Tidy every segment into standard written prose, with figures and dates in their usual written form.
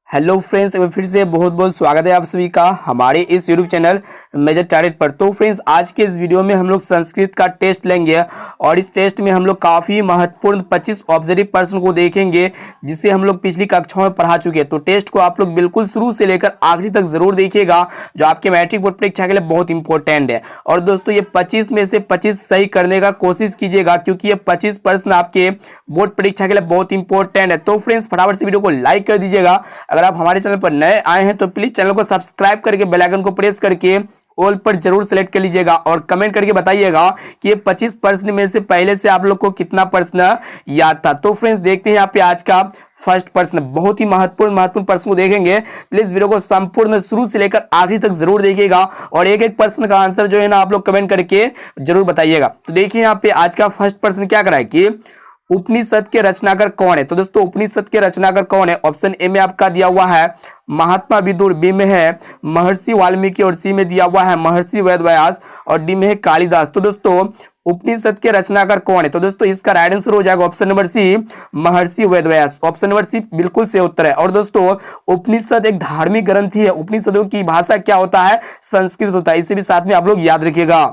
Hello friends, एक बार फिर से बहुत बहुत स्वागत है आप सभी का हमारे इस यूट्यूब चैनल मेजर टारगेट पर। तो फ्रेंड्स, आज के इस वीडियो में हम लोग संस्कृत का टेस्ट लेंगे और इस टेस्ट में हम लोग काफ़ी महत्वपूर्ण 25 ऑब्जेक्टिव प्रश्न को देखेंगे जिसे हम लोग पिछली कक्षाओं में पढ़ा चुके हैं। तो टेस्ट को आप लोग बिल्कुल शुरू से लेकर आखिरी तक जरूर देखिएगा, जो आपके मैट्रिक बोर्ड परीक्षा के लिए बहुत इंपॉर्टेंट है। और दोस्तों, ये 25 में से 25 सही करने का कोशिश कीजिएगा, क्योंकि ये 25 प्रश्न आपके बोर्ड परीक्षा के लिए बहुत इंपॉर्टेंट है। तो फ्रेंड्स, फटाफट से वीडियो को लाइक कर दीजिएगा। अगर आप हमारे चैनल पर नए आए हैं तो प्लीज चैनल को सब्सक्राइब करके बेल आइकन को प्रेस करके ऑल पर जरूर सेलेक्ट कर लीजिएगा और कमेंट करके बताइएगा कि ये 25 प्रश्न में से पहले से आप लोग को कितना प्रश्न याद था। तो फ्रेंड्स, देखते हैं यहाँ पे आज का फर्स्ट प्रश्न। बहुत ही महत्वपूर्ण प्रश्न को देखेंगे। प्लीज वीडियो को संपूर्ण शुरू से लेकर आखिरी तक जरूर देखिएगा और एक एक प्रश्न का आंसर जो है ना आप लोग कमेंट करके जरूर बताइएगा। तो देखिए यहाँ पे आज का फर्स्ट प्रश्न क्या करा है कि उपनिषद के रचनाकार कौन है। तो दोस्तों, उपनिषद के रचनाकार कौन है? ऑप्शन ए में आपका दिया हुआ है महात्मा विदुर, बी में है महर्षि वाल्मीकि और सी में दिया हुआ है महर्षि वेदव्यास और डी में है कालिदास। तो दोस्तों, उपनिषद के रचनाकार कौन है? तो दोस्तों, इसका राइट आंसर हो जाएगा ऑप्शन नंबर सी महर्षि वेदव्यास। ऑप्शन नंबर सी बिल्कुल सही उत्तर है। और दोस्तों, उपनिषद एक धार्मिक ग्रंथ है। उपनिषदों की भाषा क्या होता है? संस्कृत होता है। इसे भी साथ में आप लोग याद रखिएगा।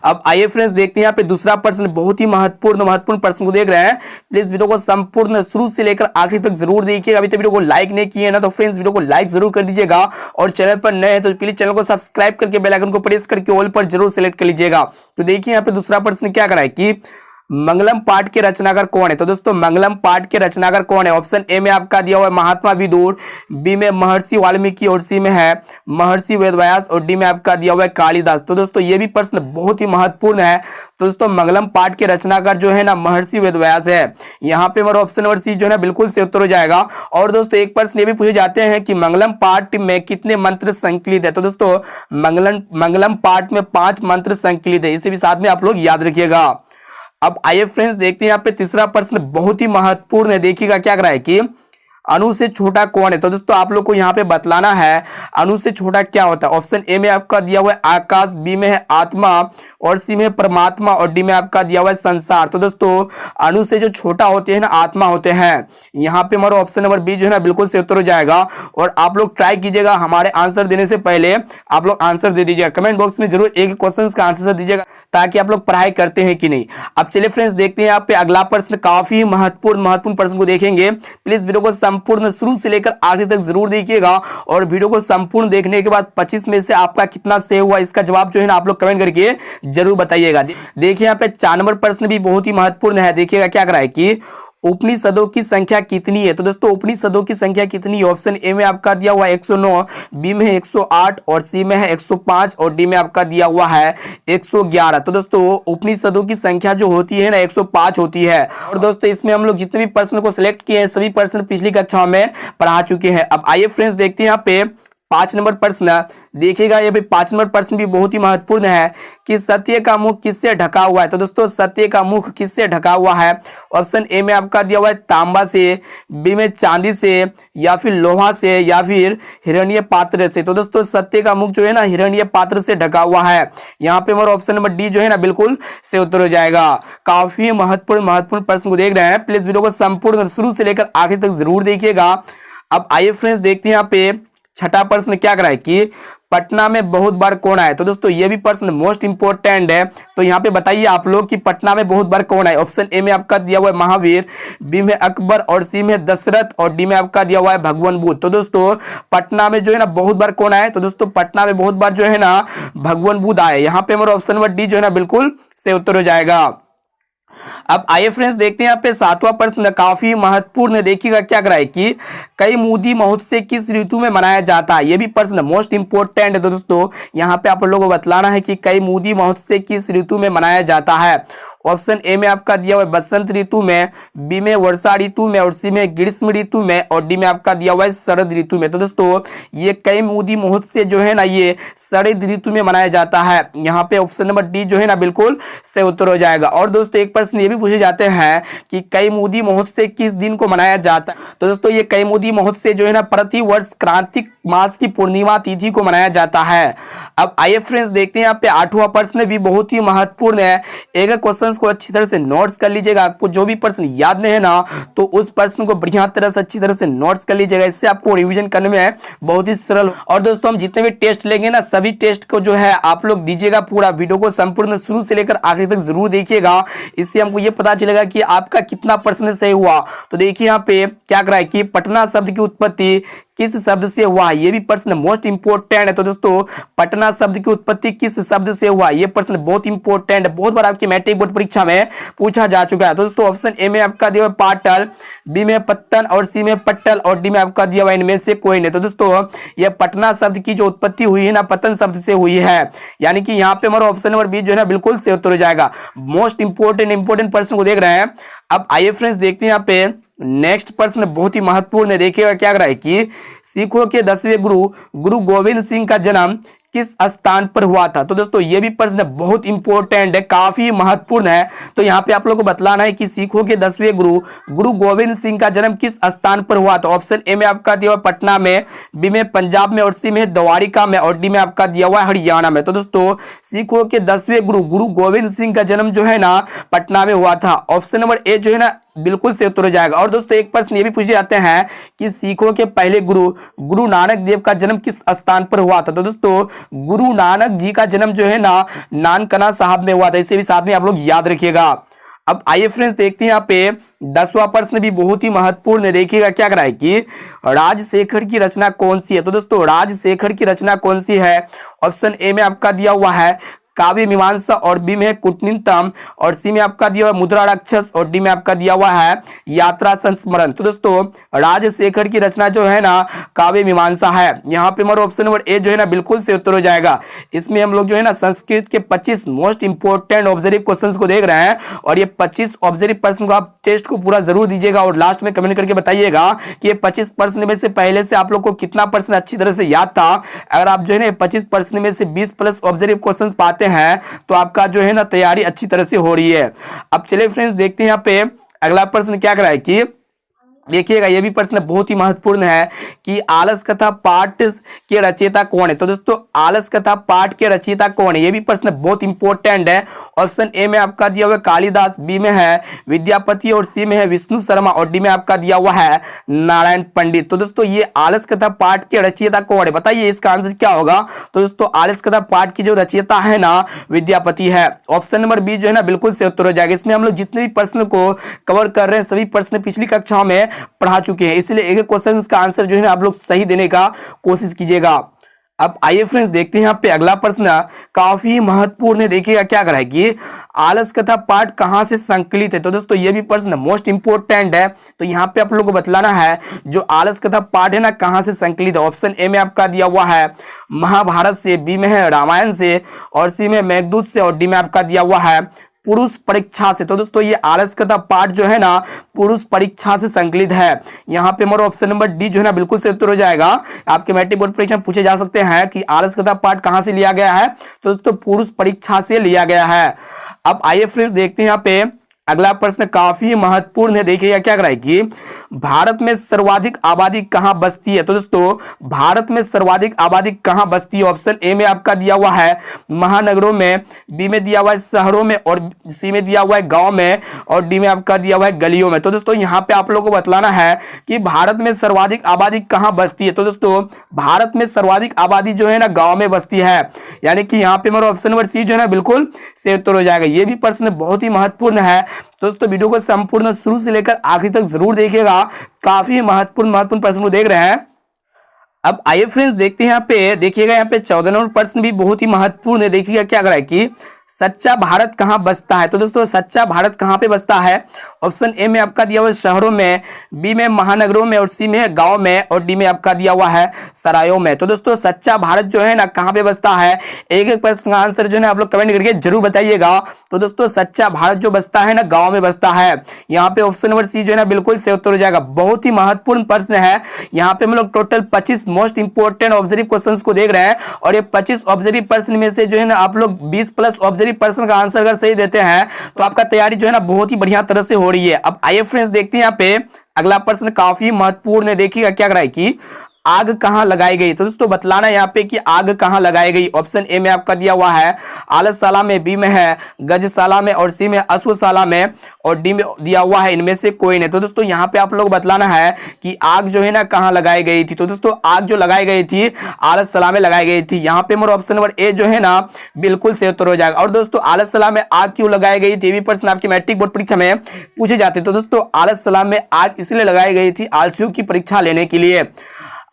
अब आइए फ्रेंड्स, देखते हैं यहाँ पे दूसरा प्रश्न। बहुत ही महत्वपूर्ण प्रश्न को देख रहे हैं। प्लीज वीडियो को संपूर्ण शुरू से लेकर आखिरी तक जरूर देखिएगा। अभी तक वीडियो को लाइक नहीं किए ना तो फ्रेंड्स वीडियो को लाइक जरूर कर दीजिएगा और चैनल पर नए हैं तो प्लीज चैनल को सब्सक्राइब करके बेल आइकन को प्रेस करके ऑल पर जरूर सेलेक्ट कर लीजिएगा। तो देखिए यहाँ पे दूसरा प्रश्न क्या करा है कि मंगलम पाठ के रचनाकार कौन है? तो दोस्तों, मंगलम पाठ के रचनाकार कौन है? ऑप्शन ए में आपका दिया हुआ है महात्मा विदुर, बी में महर्षि वाल्मीकि और सी में है महर्षि वेदव्यास और डी में आपका दिया हुआ है कालिदास। तो दोस्तों, ये भी प्रश्न बहुत ही महत्वपूर्ण है। तो दोस्तों, मंगलम पाठ के रचनाकार जो है ना महर्षि वेदव्यास है। यहाँ पे हमारा ऑप्शन नंबर सी जो है ना बिल्कुल से उत्तर हो जाएगा। और दोस्तों, एक प्रश्न ये भी पूछे जाते हैं कि मंगलम पाठ में कितने मंत्र संकलित है? तो दोस्तों, मंगलम पाठ में 5 मंत्र संकलित है। इसे भी साथ में आप लोग याद रखिएगा। अब आइए फ्रेंड्स, देखते हैं यहाँ पे तीसरा प्रश्न बहुत ही महत्वपूर्ण है। देखिएगा क्या कर रहा है कि अणु से छोटा कौन है? तो दोस्तों, आप लोग को यहाँ पे बतलाना है अणु से छोटा क्या होता है। ऑप्शन ए में आपका दिया हुआ है आकाश, बी में है आत्मा और सी में परमात्मा और डी में आपका दिया हुआ है संसार। तो दोस्तों, अणु से जो छोटा होते हैं ना आत्मा होते हैं। यहाँ पे हमारा ऑप्शन नंबर बी जो है ना बिल्कुल से उत्तर हो जाएगा। और आप लोग ट्राई कीजिएगा, हमारे आंसर देने से पहले आप लोग आंसर दे दीजिएगा। कमेंट बॉक्स में जरूर एक क्वेश्चन का आंसर दीजिएगा ताकि आप लोग पढ़ाई करते हैं कि नहीं। अब चलिए फ्रेंड्स, देखते हैं यहाँ पे अगला प्रश्न। काफी महत्वपूर्ण प्रश्न को देखेंगे। प्लीज वीडियो को संपूर्ण शुरू से लेकर आखिरी तक जरूर देखिएगा और वीडियो को संपूर्ण देखने के बाद 25 में से आपका कितना सही हुआ इसका जवाब जो है ना आप लोग कमेंट करके जरूर बताइएगा। देखिए यहाँ पे 4 नंबर प्रश्न भी बहुत ही महत्वपूर्ण है। देखिएगा क्या करा है कि उपनिषदों की संख्या कितनी है? तो दोस्तों, उपनिषदों की संख्या कितनी है? ऑप्शन ए में आपका दिया हुआ है 109, बी में है 108 और सी में है 105 और डी में आपका दिया हुआ है 111। तो दोस्तों, उपनिषदों की संख्या जो होती है ना 105 होती है। और दोस्तों, इसमें हम लोग जितने भी प्रश्न को सिलेक्ट किए हैं सभी प्रश्न पिछली कक्षाओं में पढ़ा चुके हैं। अब आइए फ्रेंड्स, देखते हैं यहाँ पे 5 नंबर प्रश्न। देखिएगा, ये भी 5 नंबर प्रश्न भी बहुत ही महत्वपूर्ण है कि सत्य का मुख किससे ढका हुआ है? तो दोस्तों, सत्य का मुख किससे ढका हुआ है? ऑप्शन ए में आपका दिया हुआ है तांबा से, बी में चांदी से या फिर लोहा से या फिर हिरण्य पात्र से। तो दोस्तों, सत्य का मुख जो है ना हिरण्य पात्र से ढका हुआ है। यहाँ पे हमारा ऑप्शन नंबर डी जो है ना बिल्कुल से उत्तर हो जाएगा। काफी महत्वपूर्ण प्रश्न को देख रहे हैं। प्लीज वीडियो को संपूर्ण शुरू से लेकर आखिर तक जरूर देखिएगा। अब आइए फ्रेंड्स, देखते हैं यहाँ पे छठा प्रश्न क्या करा है कि पटना में बहुत बार कौन आया? तो दोस्तों, ये भी प्रश्न मोस्ट इंपोर्टेंट है। तो यहाँ पे बताइए आप लोग कि पटना में बहुत बार कौन आया? ऑप्शन ए में आपका दिया हुआ है महावीर, बी में अकबर और सी में दशरथ और डी में आपका दिया हुआ है भगवान बुद्ध। तो दोस्तों, पटना में जो है ना बहुत बार कौन आया? तो दोस्तों, पटना में बहुत बार जो है ना भगवान बुद्ध आए। यहाँ पे हमारा ऑप्शन नंबर डी जो है ना बिल्कुल से उत्तर हो जाएगा। अब आइए फ्रेंड्स, देखते हैं यहाँ पे 7वां प्रश्न काफी महत्वपूर्ण है। देखिएगा क्या करा है कि कैमुदी महोत्सव किस ऋतु में मनाया जाता है? ये भी प्रश्न मोस्ट इंपोर्टेंट है। तो दोस्तों, यहाँ पे आप लोगों को बतलाना है कि कैमुदी महोत्सव किस ऋतु में मनाया जाता है। ऑप्शन ए में आपका दिया हुआ है बसंत ऋतु में, बी में वर्षा ऋतु में और सी में ग्रीष्म ऋतु में और डी में आपका दिया हुआ है शरद ऋतु में। तो दोस्तों, ये कैमुदी महोत्सव जो है ना ये शरद ऋतु में मनाया जाता है। यहाँ पे ऑप्शन नंबर डी जो है ना बिल्कुल से उत्तर हो जाएगा। और दोस्तों, एक प्रश्न ये भी भी पूछे जाते हैं कि कैमुदी महोत्सव किस दिन को मनाया जाता है। तो दोस्तों ये कैमुदी महोत्सव जो है ना प्रति वर्ष कार्तिक मास की पूर्णिमा तिथि को मनाया जाता है। अब आइए फ्रेंड्स देखते हैं यहाँ पे 8वां प्रश्न भी बहुत ही महत्वपूर्ण है। एक क्वेश्चन को अच्छी तरह से नोट्स कर लीजिएगा। आपको जो भी प्रश्न याद नहीं है ना तो उस प्रश्न को बढ़िया तरह से अच्छी तरह से नोट्स कर लीजिएगा। इससे आपको रिवीजन करने में बहुत ही सरल। और दोस्तों हम जितने भी टेस्ट लेंगे ना सभी टेस्ट को जो है आप लोग दीजिएगा, पूरा वीडियो को संपूर्ण शुरू से लेकर आखिर तक जरूर देखिएगा। इससे हमको ये पता चलेगा कि आपका कितना प्रश्न सही हुआ। तो देखिए यहाँ पे क्या कर रहा है कि पटना शब्द की उत्पत्ति किस शब्द से हुआ, ये भी प्रश्न मोस्ट इंपोर्टेंट है। तो दोस्तों पटना शब्द की उत्पत्ति किस शब्द से हुआ, ये प्रश्न बहुत इंपोर्टेंट है, बहुत बार आपकी मैट्रिक बोर्ड परीक्षा में पूछा जा चुका है। तो दोस्तों ऑप्शन ए में आपका दिया हुआ पाटल, बी में पत्तन और सी में पट्टल और डी में आपका दिया हुआ इनमें से कोई नहीं। तो दोस्तों ये पटना शब्द की जो उत्पत्ति हुई है ना पतन शब्द से हुई है, यानी कि यहाँ पे हमारा ऑप्शन नंबर बी जो है ना बिल्कुल से उत्तर हो जाएगा। मोस्ट इंपोर्टेंट प्रश्न को देख रहे हैं। अब आइए फ्रेंड्स देखते हैं यहाँ पे नेक्स्ट प्रश्न बहुत ही महत्वपूर्ण है। देखिएगा क्या कर रहा है कि सिखों के 10वें गुरु गोविंद सिंह का जन्म किस स्थान पर हुआ था। तो दोस्तों ये भी प्रश्न बहुत इंपॉर्टेंट है, काफी महत्वपूर्ण है। तो यहाँ पे आप लोगों को बतलाना है कि सिखों के 10वें गुरु गोविंद सिंह का जन्म किस स्थान पर हुआ था। ऑप्शन ए में आपका दिया हुआ पटना में, बी में पंजाब में और सी में द्वारिका में और डी में आपका दिया हुआ हरियाणा में। तो दोस्तों सिखों के 10वें गुरु गोविंद सिंह का जन्म जो है ना पटना में हुआ था। ऑप्शन नंबर ए जो है ना बिल्कुल से उत्तर हो जाएगा। और दोस्तों एक प्रश्न ये भी पूछे जाते हैं कि सिखों के पहले गुरु नानक देव का जन्म किस स्थान पर हुआ था। तो दोस्तों गुरु नानक जी का जन्म जो है ना नानकना साहब में हुआ था। इसे भी साथ में आप लोग याद रखिएगा। अब आइए फ्रेंड्स देखते हैं यहाँ पे 10वां प्रश्न भी बहुत ही महत्वपूर्ण है। देखिएगा क्या कर रहा है कि राजशेखर की रचना कौन सी है। तो दोस्तों राजशेखर की रचना कौन सी है। ऑप्शन ए में आपका दिया हुआ है काव्य मीमांसा और बी में कुटनीतम और सी में आपका दिया हुआ मुद्रा राक्षस और डी में आपका दिया हुआ है यात्रा संस्मरण। तो दोस्तों राजशेखर की रचना जो है ना काव्य मीमांसा है। यहाँ पे हमारा ऑप्शन नंबर ए जो है ना बिल्कुल से उत्तर हो जाएगा। इसमें हम लोग जो है ना संस्कृत के 25 मोस्ट इंपोर्टेंट ऑब्जर्व क्वेश्चंस को देख रहे हैं और ये 25 ऑब्जर्व प्रश्न को आप टेस्ट को पूरा जरूर दीजिएगा और लास्ट में कमेंट करके बताइएगा कि ये 25 प्रश्न में से पहले से आप लोग को कितना प्रश्न अच्छी तरह से याद था। अगर आप जो है ना 25 प्रश्न में से 20 प्लस ऑब्जर्व क्वेश्चन पाते हैं तो आपका जो है ना तैयारी अच्छी तरह से हो रही है। अब चलिए फ्रेंड्स देखते हैं यहाँ पे अगला प्रश्न क्या कर रहा है कि देखिएगा ये भी प्रश्न बहुत ही महत्वपूर्ण है कि आलस कथा पाठ के रचयिता कौन है। तो दोस्तों आलस कथा पाठ के रचयिता कौन है, ये भी प्रश्न बहुत इंपॉर्टेंट है। ऑप्शन ए में आपका दिया हुआ कालिदास, बी में है विद्यापति और सी में है विष्णु शर्मा और डी में आपका दिया हुआ है नारायण पंडित। तो दोस्तों ये आलस कथा पाठ के रचयिता कौन है, बताइए इसका आंसर क्या होगा। तो दोस्तों आलस कथा पाठ की जो रचयिता है ना विद्यापति है। ऑप्शन नंबर बी जो है ना बिल्कुल से उत्तर हो जाएगा। इसमें हम लोग जितने भी प्रश्न को कवर कर रहे हैं सभी प्रश्न पिछली कक्षाओं में पढ़ा चुके हैं, इसलिए एक क्वेश्चन का आंसर जो है ना आप लोग सही देने का कोशिश कीजिएगा। अब आइए फ्रेंड्स देखते हैं यहाँ पे अगला प्रश्न काफी महत्वपूर्ण है। देखिएगा क्या कर रहा है कि आलस कथा पाठ कहां से संकलित है। तो दोस्तों ये भी प्रश्न मोस्ट इंपोर्टेंट है। तो यहाँ पे आप लोगों को बतलाना है जो आलस कथा पाठ है ना कहां से संकलित है। ऑप्शन ए में आपका दिया हुआ है महाभारत से, बी में है रामायण से और सी में मेघदूत से और डी में आपका दिया हुआ है पुरुष परीक्षा से। तो दोस्तों ये आलस कथा पाठ जो है ना पुरुष परीक्षा से संकलित है। यहाँ पे हमारा ऑप्शन नंबर डी जो है ना बिल्कुल से उत्तर हो जाएगा। आपके मैट्रिक बोर्ड परीक्षा में पूछे जा सकते हैं कि आलस कथा पाठ कहां से लिया गया है। तो दोस्तों पुरुष परीक्षा से लिया गया है। अब आइए फ्रेंड्स देखते हैं यहाँ पे अगला प्रश्न काफी महत्वपूर्ण है। देखिएगा क्या कर रहा है कि भारत में सर्वाधिक आबादी कहां बसती है। तो दोस्तों भारत में सर्वाधिक आबादी कहां बसती है। ऑप्शन ए में आपका दिया हुआ है महानगरों में, बी में दिया हुआ है शहरों में और सी में दिया हुआ है गांव में और डी में आपका दिया हुआ है गलियों में। तो दोस्तों यहाँ पे आप लोगों को बतलाना है कि भारत में सर्वाधिक आबादी कहां बसती है। तो दोस्तों भारत में सर्वाधिक आबादी जो है ना गाँव में बसती है, यानी कि यहाँ पे हमारा ऑप्शन नंबर सी जो है ना बिल्कुल से उत्तर हो जाएगा। ये भी प्रश्न बहुत ही महत्वपूर्ण है। दोस्तों वीडियो को संपूर्ण शुरू से लेकर आखिरी तक जरूर देखिएगा, काफी महत्वपूर्ण प्रश्न को देख रहे हैं। अब आइए फ्रेंड्स देखते हैं यहाँ पे, देखिएगा यहाँ पे 14 नंबर प्रश्न भी बहुत ही महत्वपूर्ण है। देखिएगा क्या कर रहा है कि सच्चा भारत कहां बसता है। तो दोस्तों सच्चा भारत कहां पे बसता है। ऑप्शन ए में आपका दिया हुआ है शहरों में, बी में महानगरों में और सी में गांव में और डी में आपका दिया हुआ है सरायों में। तो दोस्तों सच्चा भारत जो है ना कहां पे बसता है, एक एक प्रश्न का आंसर जो है ना आप लोग कमेंट करके जरूर बताइएगा। तो दोस्तों सच्चा भारत जो बसता है ना गाँव में बसता है। यहाँ पे ऑप्शन नंबर सी जो है ना बिल्कुल से उत्तर हो जाएगा। बहुत ही महत्वपूर्ण प्रश्न है। यहाँ पे हम लोग total 25 most important observe question को देख रहे हैं और ये 25 ऑब्जर्व प्रश्न में से जो है ना आप लोग 20 प्लस ऑब्जर्व ऑब्जर्व पर्सन का आंसर अगर सही देते हैं तो आपका तैयारी जो है ना बहुत ही बढ़िया तरह से हो रही है। अब आइए फ्रेंड्स देखते हैं यहाँ पे अगला प्रश्न काफी महत्वपूर्ण है। देखिएगा क्या कर रहा है कि आग कहां लगाई गई। तो दोस्तों बतलाना यहाँ पे कि आग कहां लगाई गई। ऑप्शन ए में आपका दिया हुआ है आलसशाला में, बी में है गजशाला में और सी में अश्वशाला में और डी में दिया हुआ है इनमें से कोई नहीं। तो दोस्तों यहाँ पे आप लोग बतलाना है कि आग जो है ना कहां लगाई गई थी। तो दोस्तों आग जो लगाई गई थी आलसशाला में लगाई गई थी। यहाँ पे मेरा ऑप्शन नंबर ए जो है ना बिल्कुल सही उत्तर हो जाएगा। और दोस्तों आलसशाला में आग क्यों लगाई गई थी, ये भी प्रश्न आपकी मैट्रिक बोर्ड परीक्षा में पूछे जाते। तो दोस्तों आलसशाला में आग इसलिए लगाई गई थी आलसियों की परीक्षा लेने के लिए।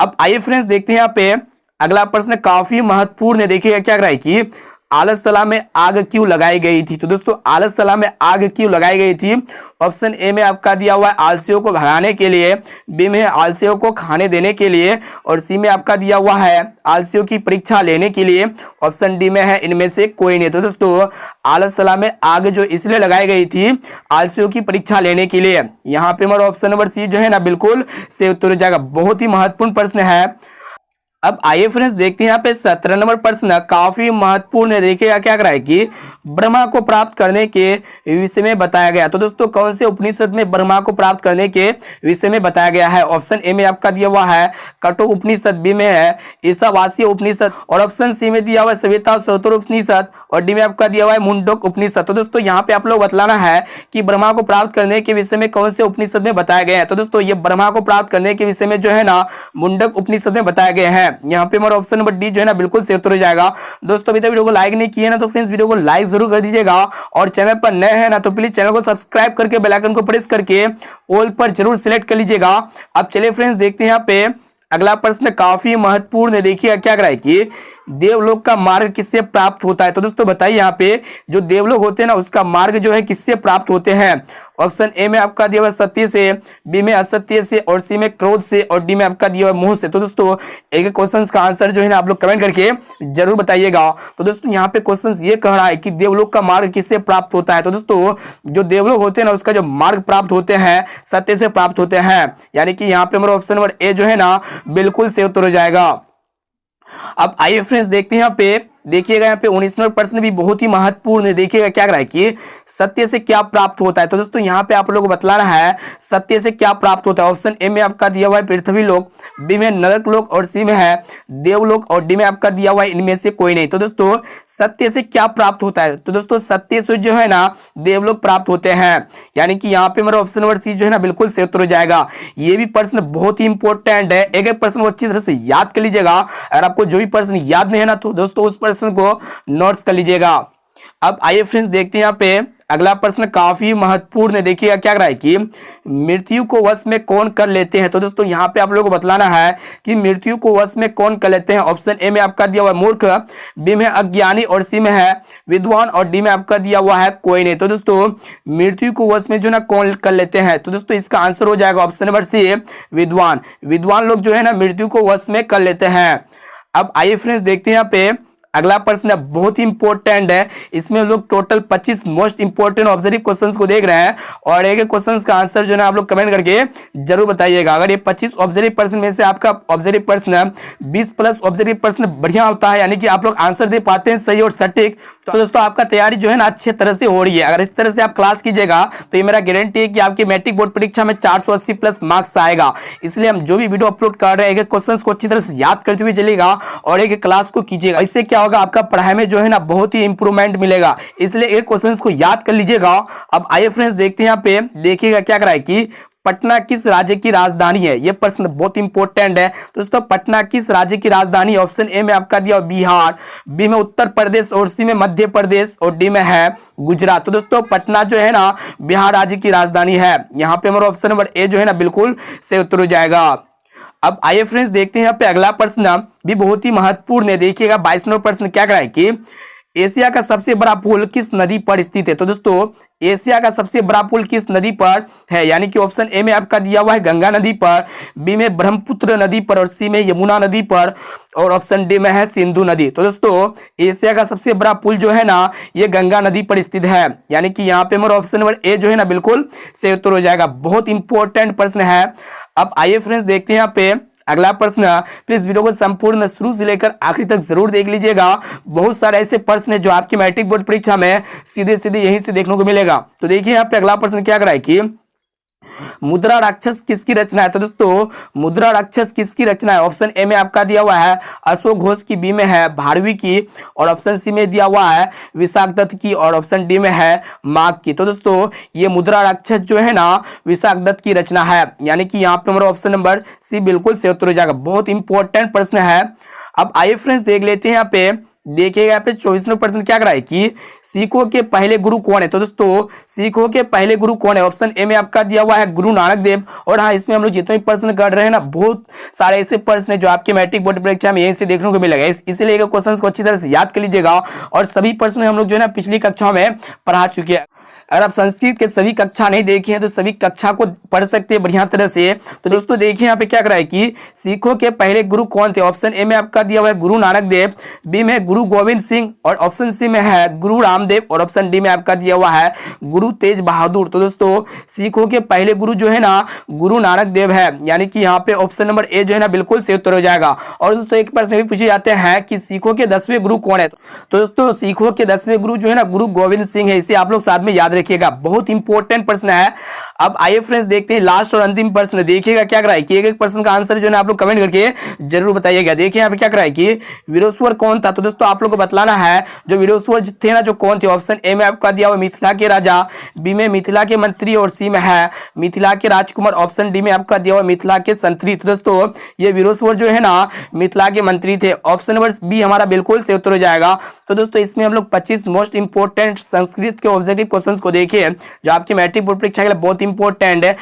अब आइए फ्रेंड्स देखते हैं यहाँ पे अगला प्रश्न काफी महत्वपूर्ण है। देखिएगा क्या कर रहा है कि आलसशाला में आग क्यों लगाई गई थी। तो दोस्तों आलसशाला में आग क्यों लगाई गई थी। ऑप्शन ए में आपका दिया हुआ है आलसियों को भगाने के लिए, बी में है आलसियों को खाने देने के लिए और सी में आपका दिया हुआ है आलसियों की परीक्षा लेने के लिए। ऑप्शन डी में है इनमें से कोई नहीं। तो दोस्तों आलसशाला में आग जो इसलिए लगाई गई थी आलसियों की परीक्षा लेने के लिए। यहाँ पे हमारा ऑप्शन नंबर सी जो है ना बिल्कुल सही उत्तर हो जाएगा। बहुत ही महत्वपूर्ण प्रश्न है। अब आइए फ्रेंड्स देखते हैं यहाँ पे 17 नंबर प्रश्न काफी महत्वपूर्ण है। देखिएगा क्या कर रहा है कि ब्रह्मा को प्राप्त करने के विषय में बताया गया। तो दोस्तों कौन से उपनिषद में ब्रह्मा को प्राप्त करने के विषय में बताया गया है। ऑप्शन ए में आपका दिया हुआ है कठोर उपनिषद, बी में है ईशावासीय उपनिषद और ऑप्शन सी में दिया हुआ है सविता सौतर उपनिषद और डी में आपका दिया हुआ है मुंडक उपनिषद। तो दोस्तों यहाँ पे आप लोग बतलाना है कि ब्रह्मा को प्राप्त करने के विषय में कौन से उपनिषद में बताया गया है। तो दोस्तों ये ब्रह्मा को प्राप्त करने के विषय में जो है ना मुंडक उपनिषद में बताया गया है। यहाँ पे हमारा ऑप्शन नंबर डी जो है ना बिल्कुल सही उत्तर हो जाएगा। दोस्तों अभी तक वीडियो को लाइक नहीं किए ना तो फ्रेंड्स वीडियो को लाइक जरूर कर दीजिएगा और चैनल पर नए हैं ना तो प्लीज चैनल को सब्सक्राइब करके बेल आइकन को प्रेस करके ऑल पर जरूर सिलेक्ट कर लीजिएगा। अब चलिए फ्रेंड्स देखते हैं यहाँ पे अगला प्रश्न काफी महत्वपूर्ण है। देखिए क्या कर रहा है कि देवलोक का मार्ग किससे प्राप्त होता है। तो दोस्तों बताइए यहाँ पे जो देवलोक होते हैं ना उसका मार्ग जो है किससे प्राप्त होते हैं। ऑप्शन ए में आपका दिया हुआ सत्य से, बी में असत्य से और सी में क्रोध से और डी में आपका दिया हुआ मोह से। तो दोस्तों एक क्वेश्चन का आंसर जो है ना आप लोग कमेंट करके जरूर बताइएगा। तो दोस्तों यहाँ पे क्वेश्चन ये कह रहा है कि देवलोक का मार्ग किससे प्राप्त होता है। तो दोस्तों जो देवलोक होते हैं ना उसका जो मार्ग प्राप्त होते हैं सत्य से प्राप्त होते हैं। यानी कि यहाँ पे हमारा ऑप्शन नंबर ए जो है ना बिल्कुल सही उत्तर हो जाएगा। अब आइए फ्रेंड्स देखते हैं यहाँ पे देखिएगा यहाँ पे 19वां प्रश्न भी बहुत ही महत्वपूर्ण है। देखिएगा क्या कर रहा है कि सत्य से क्या प्राप्त होता है। तो दोस्तों यहाँ पे आप लोगों को बतलाना है सत्य से क्या प्राप्त होता है। ऑप्शन ए में आपका दिया हुआ है पृथ्वी लोक, बी में नरक लोक और सी में है देवलोक और डी में आपका दिया हुआ है इनमें से कोई नहीं। तो दोस्तों सत्य से क्या प्राप्त होता है। तो दोस्तों सत्य से जो है ना देवलोक प्राप्त होते हैं। यानी कि यहाँ पे मेरा ऑप्शन नंबर सी जो है ना बिल्कुल सही उत्तर हो जाएगा। ये भी प्रश्न बहुत ही इंपॉर्टेंट है। एक एक प्रश्न को अच्छी तरह से याद कर लीजिएगा। अगर आपको जो भी प्रश्न याद नहीं है ना तो दोस्तों उस प्रश्न को नोट्स कर लीजिएगा। अब आइए फ्रेंड्स देखते हैं यहाँ पे अगला प्रश्न काफी महत्वपूर्ण है। देखिएगा क्या कर रहा है कि मृत्यु को वश में कौन कर लेते हैं। तो दोस्तों यहाँ पे आप लोगों को बतलाना है कि मृत्यु को वश में कौन कर लेते हैं। ऑप्शन ए में आपका दिया हुआ है मूर्ख, बी में अज्ञानी और सी में है विद्वान और डी में आपका दिया हुआ है कोई नहीं। तो दोस्तों मृत्यु को वश में जो ना कौन कर लेते हैं। तो दोस्तों इसका आंसर हो जाएगा ऑप्शन नंबर सी विद्वान। विद्वान लोग जो है ना मृत्यु को वश में कर लेते हैं। अब आइए फ्रेंड्स देखते हैं यहाँ पे अगला प्रश्न बहुत ही इंपॉर्टेंट है। इसमें हम लोग total 25 most important observe questions को देख रहे हैं और एक एक क्वेश्चंस का आंसर जो है आप लोग कमेंट करके जरूर बताइएगा। अगर ये 25 ऑब्जर्व प्रश्न में से आपका ऑब्जर्व प्रश्न 20 प्लस ऑब्जर्व प्रश्न बढ़िया होता है यानी कि आप लोग आंसर दे पाते हैं सही और सटीक तो दोस्तों आपका तैयारी जो है ना अच्छे तरह से हो रही है। अगर इस तरह से आप क्लास कीजिएगा तो ये मेरा गारंटी है कि आपकी मैट्रिक बोर्ड परीक्षा में 480 प्लस मार्क्स आएगा। इसलिए हम जो भी वीडियो अपलोड कर रहे हैं एक एक क्वेश्चन को अच्छी तरह से याद करते हुए चलेगा और एक क्लास को कीजिएगा। इससे क्या होगा आपका पढ़ाई में जो है ना बहुत ही इंप्रूवमेंट मिलेगा। इसलिए एक क्वेश्चंस को याद कर लीजिएगा। अब आइए फ्रेंड्स देखते हैं यहाँ पे देखिएगा क्या कर रहा है कि पटना किस राज्य की राजधानी है। यह प्रश्न बहुत इंपॉर्टेंट है। दोस्तों पटना किस राज्य की राजधानी। ऑप्शन ए में आपका दिया बिहार, बी में उत्तर प्रदेश और सी में मध्य प्रदेश और डी में है गुजरात। तो दोस्तों पटना जो है ना बिहार राज्य की राजधानी है। यहाँ पे हमारा ऑप्शन नंबर ए जो है ना बिल्कुल सही उत्तर हो जाएगा। अब आइए फ्रेंड्स देखते हैं यहाँ पे अगला प्रश्न भी बहुत ही महत्वपूर्ण है। देखिएगा 22वां प्रश्न क्या कर रहा है कि एशिया का सबसे बड़ा पुल किस नदी पर स्थित है। तो दोस्तों एशिया का सबसे बड़ा पुल किस नदी पर है। यानी कि ऑप्शन ए में आपका दिया हुआ है गंगा नदी पर, बी में ब्रह्मपुत्र नदी पर और सी में यमुना नदी पर और ऑप्शन डी में है सिंधु नदी। तो दोस्तों एशिया का सबसे बड़ा पुल जो है ना ये गंगा नदी पर स्थित है। यानी कि यहाँ पे हमारा ऑप्शन नंबर ए जो है ना बिल्कुल सही उत्तर हो जाएगा। बहुत इंपॉर्टेंट प्रश्न है। अब आइए फ्रेंड्स देखते हैं यहाँ पे अगला प्रश्न, प्लीज वीडियो को संपूर्ण शुरू से लेकर आखिरी तक जरूर देख लीजिएगा। बहुत सारे ऐसे प्रश्न है जो आपकी मैट्रिक बोर्ड परीक्षा में सीधे सीधे यहीं से देखने को मिलेगा। तो देखिए यहाँ पे अगला प्रश्न क्या करा है कि मुद्रा राक्षस किसकी रचना है। तो दोस्तों मुद्रा राक्षस किसकी रचना है। ऑप्शन ए में आपका दिया हुआ है अशोक घोष की, बी में है भारवी की, और ऑप्शन सी में दिया हुआ है विशाखदत्त की, और ऑप्शन डी में है माघ की। तो दोस्तों ये मुद्रा राक्षस जो है ना विशाखदत्त की रचना है, यानी कि यहाँ पे हमारा ऑप्शन नंबर सी बिल्कुल सही उत्तर हो जाएगा। बहुत इंपॉर्टेंट प्रश्न है। अब आइए फ्रेंड्स देख लेते हैं यहाँ पे, देखिएगा यहाँ पे 24वां प्रश्न क्या कराए कि सिखों के पहले गुरु कौन है। तो दोस्तों सिखों के पहले गुरु कौन है। ऑप्शन ए में आपका दिया हुआ है गुरु नानक देव। और हाँ, इसमें हम लोग जितने भी प्रश्न कर रहे हैं ना, बहुत सारे ऐसे प्रश्न है जो आपके मैट्रिक बोर्ड परीक्षा में यहीं से देखने को मिलेगा। इसीलिए क्वेश्चन को अच्छी तरह से याद कर लीजिएगा। और सभी प्रश्न हम लोग जो है ना पिछली कक्षाओं में पढ़ा चुके हैं। अगर आप संस्कृत के सभी कक्षा नहीं देखे हैं तो सभी कक्षा को पढ़ सकते हैं बढ़िया तरह से। तो दोस्तों देखिए यहाँ पे क्या कराए कि सिखों के पहले गुरु कौन थे। ऑप्शन ए में आपका दिया हुआ है गुरु नानक देव, बी में गुरु गोविंद सिंह, और ऑप्शन सी में है गुरु रामदेव, और ऑप्शन डी में आपका दिया हुआ है गुरु तेज बहादुर। तो दोस्तों सिखों के पहले गुरु जो है ना गुरु नानक देव है, यानी कि यहाँ पे ऑप्शन नंबर ए जो है ना बिल्कुल सही उत्तर हो जाएगा। और दोस्तों एक प्रश्न भी पूछे जाते हैं कि सिखों के 10वें गुरु कौन है। तो दोस्तों सिखों के 10वें गुरु जो है ना गुरु गोविंद सिंह है। इसे आप लोग साथ में याद रखिएगा, बहुत इंपॉर्टेंट प्रश्न है। अब आइए फ्रेंड्स देखते हैं लास्ट और अंतिम प्रश्न। देखिएगा क्या कराए कि एक प्रश्न का आंसर जो है आप लोग कमेंट करके जरूर बताइएगा। देखिए यहाँ पे क्या कराए कि वीरेश्वर कौन था। तो दोस्तों आप लोग को बतलाना है जो वीरेश्वर थे ना जो कौन थे। ऑप्शन ए में आपका दिया हुआ मिथिला के राजा, बी में मिथिला के मंत्री, और सी में है मिथिला के राजकुमार, ऑप्शन डी में आपका दिया हुआ मिथिला के संतरी। तो दोस्तों ये वीरेश्वर जो है ना मिथिला के मंत्री थे। ऑप्शन नंबर बी हमारा बिल्कुल सही उत्तर हो जाएगा। तो दोस्तों इसमें हम लोग 25 मोस्ट इंपोर्टेंट संस्कृत के ऑब्जेक्टिव क्वेश्चंस को देखे जो आपकी मैट्रिक बोर्ड परीक्षा के लिए बहुत इंपॉर्टेंट है।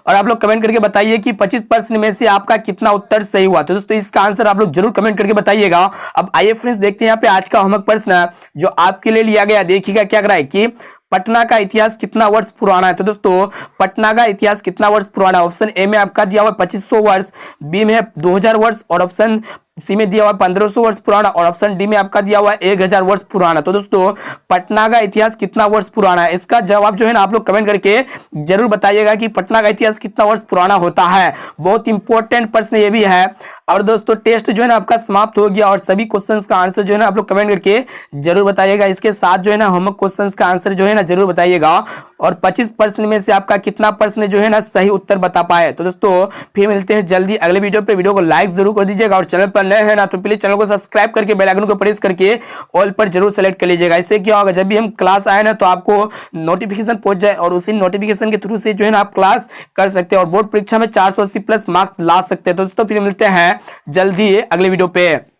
और आप लोग कमेंट करके बताइए कि 25 प्रश्न में से आपका कितना उत्तर सही हुआ। तो दोस्तों इसका आंसर आप लोग जरूर कमेंट करके बताइएगा। अब आइए फ्रेंड्स देखते हैं यहाँ पे आज का होमवर्क प्रश्न जो आपके लिए लिया गया। देखिएगा क्या कराए कि पटना का इतिहास कितना वर्ष पुराना है। तो दोस्तों पटना का इतिहास कितना वर्ष पुराना है। ऑप्शन ए में आपका दिया हुआ 2500 वर्ष, बी में 2000 वर्ष, और ऑप्शन सी में दिया हुआ 1500 वर्ष पुराना, और ऑप्शन डी में आपका दिया हुआ 1000 वर्ष पुराना। तो दोस्तों पटना का इतिहास कितना वर्ष पुराना है, इसका जवाब जो है ना आप लोग कमेंट करके जरूर बताइएगा कि पटना का इतिहास कितना वर्ष पुराना होता है। बहुत इंपॉर्टेंट प्रश्न ये भी है। और दोस्तों टेस्ट जो है ना आपका समाप्त हो गया और सभी क्वेश्चंस का आंसर जो है ना आप लोग कमेंट करके जरूर बताइएगा। इसके साथ जो है ना होमवर्क क्वेश्चंस का आंसर जो है ना जरूर बताइएगा। और 25 प्रश्न में से आपका कितना प्रश्न जो है ना सही उत्तर बता पाए। तो दोस्तों फिर मिलते हैं जल्दी अगले वीडियो पे। वीडियो को लाइक जरूर कर दीजिएगा और चैनल पर नए हैं ना तो प्लीज चैनल को सब्सक्राइब करके बेल आइकन को प्रेस करके ऑल पर जरूर सेलेक्ट कर लीजिएगा। इससे क्या होगा जब भी हम क्लास आए ना तो आपको नोटिफिकेशन पहुंच जाए और उसी नोटिफिकेशन के थ्रू से जो है ना आप क्लास कर सकते हैं और बोर्ड परीक्षा में 480 प्लस मार्क्स ला सकते हैं। तो दोस्तों फिर मिलते हैं जल्दी अगले वीडियो पे।